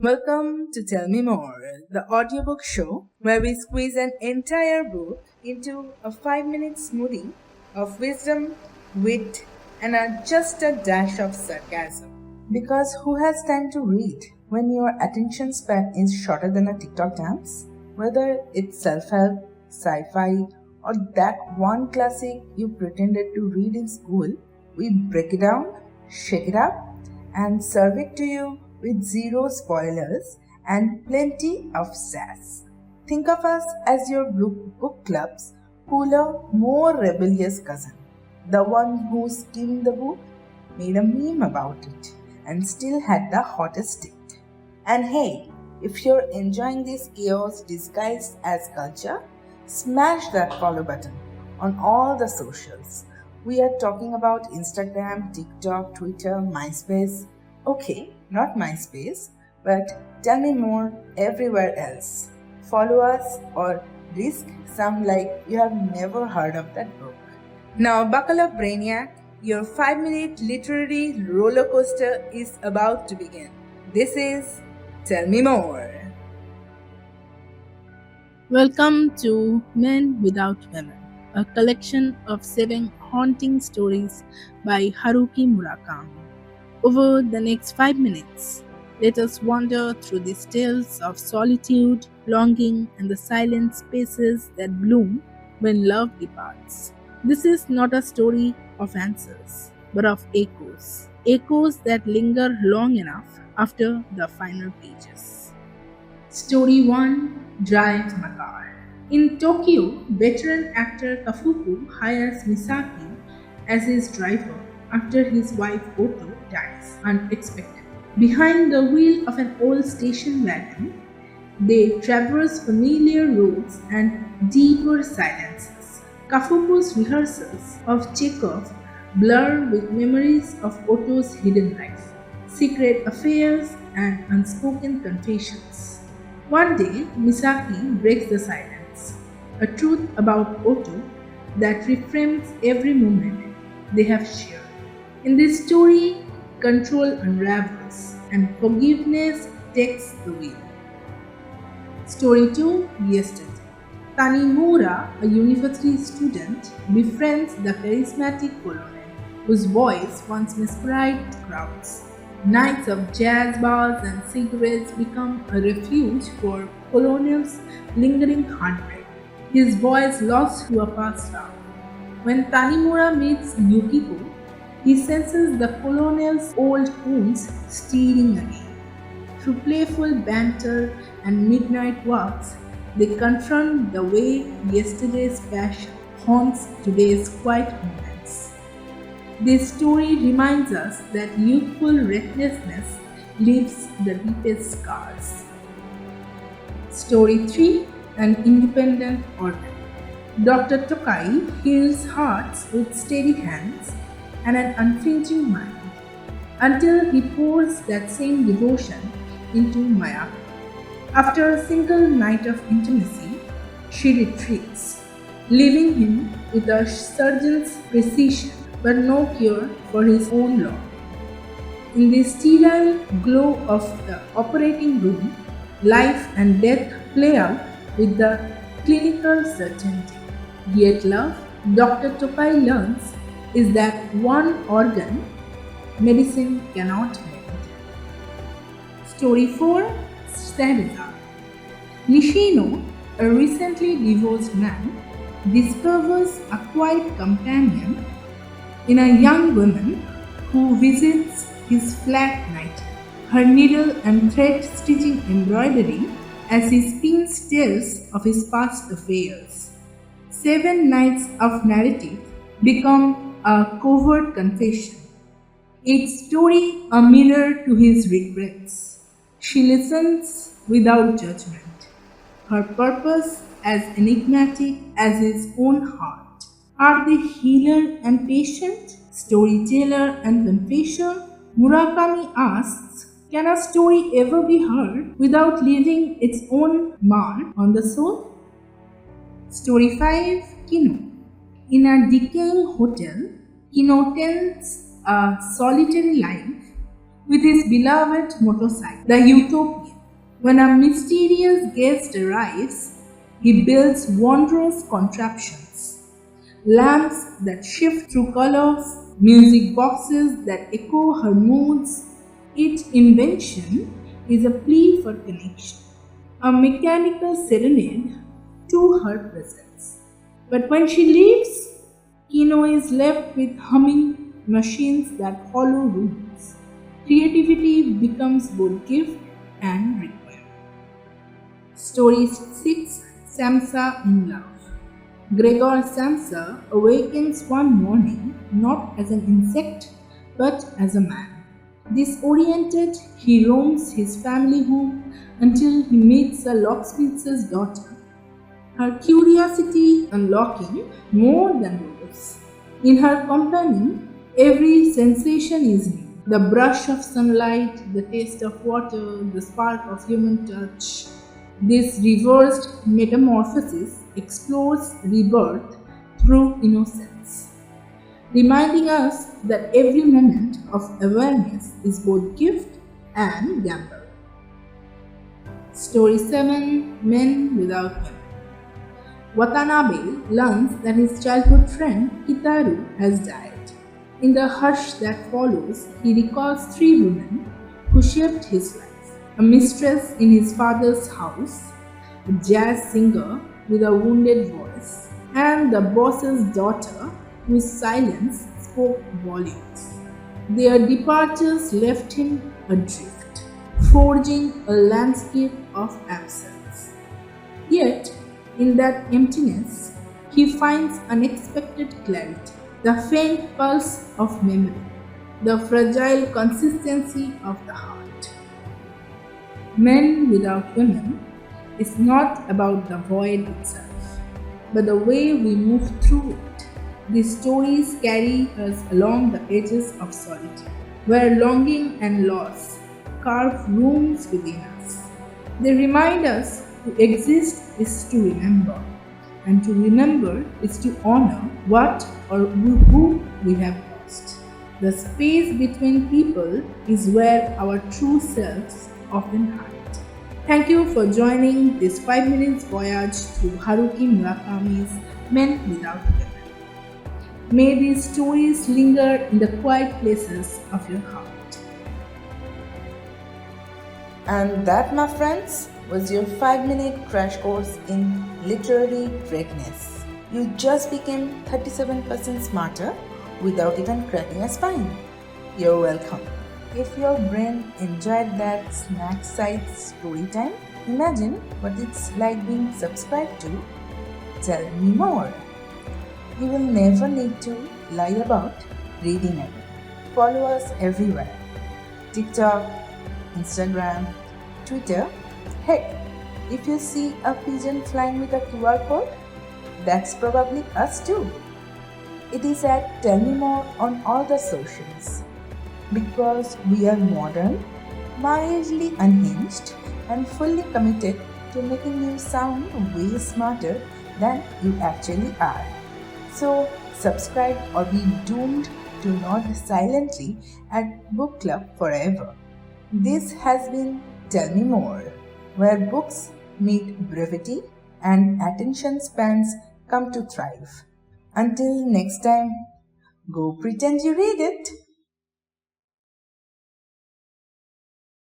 Welcome to Tell Me More, the audiobook show where we squeeze an entire book into a 5-minute smoothie of wisdom, wit, and just a dash of sarcasm. Because who has time to read when your attention span is shorter than a TikTok dance? Whether it's self-help, sci-fi, or that one classic you pretended to read in school, we break it down, shake it up, and serve it to you with zero spoilers and plenty of sass. Think of us as your book club's cooler, more rebellious cousin, the one who skimmed the book, made a meme about it, and still had the hottest take. And hey, if you're enjoying this chaos disguised as culture, smash that follow button on all the socials. We are talking about Instagram, TikTok, Twitter, MySpace. Okay, not MySpace, but tell me more everywhere else. Follow us or risk some like you have never heard of that book. Now buckle up, Brainiac. Your 5-minute literary roller coaster is about to begin. This is Tell Me More. Welcome to Men Without Women, a collection of 7 haunting stories by Haruki Murakami. Over the next 5 minutes, let us wander through these tales of solitude, longing, and the silent spaces that bloom when love departs. This is not a story of answers, but of echoes. Echoes that linger long enough after the final pages. Story 1: Drive my car. In Tokyo, veteran actor Kafuku hires Misaki as his driver after his wife Oto dies unexpectedly. Behind the wheel of an old station wagon, they traverse familiar roads and deeper silences. Kafuku's rehearsals of Chekhov blur with memories of Oto's hidden life, secret affairs, and unspoken confessions. One day, Misaki breaks the silence, a truth about Oto that reframes every moment they have shared. In this story, control unravels and forgiveness takes the wheel. Story 2: Yesterday. Tanimura, a university student, befriends the charismatic colonel, whose voice once mesmerized crowds. Nights of jazz bars and cigarettes become a refuge for colonel's lingering heartbreak, his voice lost to a past love. When Tanimura meets Yukiko, he senses the colonel's old wounds stirring again. Through playful banter and midnight walks, they confront the way yesterday's passion haunts today's quiet moments. This story reminds us that youthful recklessness leaves the deepest scars. Story 3: An Independent Organ. Dr. Tokai heals hearts with steady hands and an unflinching mind, until he pours that same devotion into Mayako. After a single night of intimacy, she retreats, leaving him with a surgeon's precision but no cure for his own longing. In the sterile glow of the operating room, life and death play out with the clinical certainty. Yet love, Dr. Tokai learns, is that one organ medicine cannot mend. Story 4: Sadeza. Nishino, a recently divorced man, discovers a quiet companion in a young woman who visits his flat night, her needle and thread stitching embroidery as he spins tales of his past affairs. 7 nights of narrative become a covert confession, each story a mirror to his regrets. She listens without judgment, her purpose as enigmatic as his own heart. Are they healer and patient, storyteller and confessor? Murakami asks, can a story ever be heard without leaving its own mark on the soul? Story 5: Kino. In a decaying hotel, Kino tends a solitary life with his beloved motorcycle, the Utopian. When a mysterious guest arrives, he builds wondrous contraptions, lamps that shift through colors, music boxes that echo her moods. Each invention is a plea for connection, a mechanical serenade to her presence. But when she leaves, Kino is left with humming machines that follow rules. Creativity becomes both gift and requirement. Story 6, Samsa in Love. Gregor Samsa awakens one morning not as an insect but as a man. Disoriented, he roams his family home until he meets a locksmith's daughter, her curiosity unlocking more than words. In her company, every sensation is new. The brush of sunlight, the taste of water, the spark of human touch. This reversed metamorphosis explores rebirth through innocence, reminding us that every moment of awareness is both gift and gamble. Story 7, Men Without Women. Watanabe learns that his childhood friend Hitaru has died. In the hush that follows, he recalls three women who shaped his life: a mistress in his father's house, a jazz singer with a wounded voice, and the boss's daughter whose silence spoke volumes. Their departures left him adrift, forging a landscape of absence. Yet, in that emptiness, he finds unexpected clarity, the faint pulse of memory, the fragile consistency of the heart. Men Without Women is not about the void itself, but the way we move through it. These stories carry us along the edges of solitude, where longing and loss carve rooms within us. They remind us to exist is to remember, and to remember is to honor what or who we have lost. The space between people is where our true selves often hide. Thank you for joining this 5 minutes voyage through Haruki Murakami's Men Without Women. May these stories linger in the quiet places of your heart. And that, my friends, was your 5-minute crash course in literary greatness. You just became 37% smarter without even cracking a spine. You're welcome. If your brain enjoyed that snack side story time, imagine what it's like being subscribed to. Tell me more. You will never need to lie about reading it. Follow us everywhere: TikTok, Instagram, Twitter. Heck, if you see a pigeon flying with a QR code, that's probably us too. It is at Tell Me More on all the socials. Because we are modern, mildly unhinged, and fully committed to making you sound way smarter than you actually are. So, subscribe or be doomed to nod silently at book club forever. This has been Tell Me More, where books meet brevity and attention spans come to thrive. Until next time, go pretend you read it.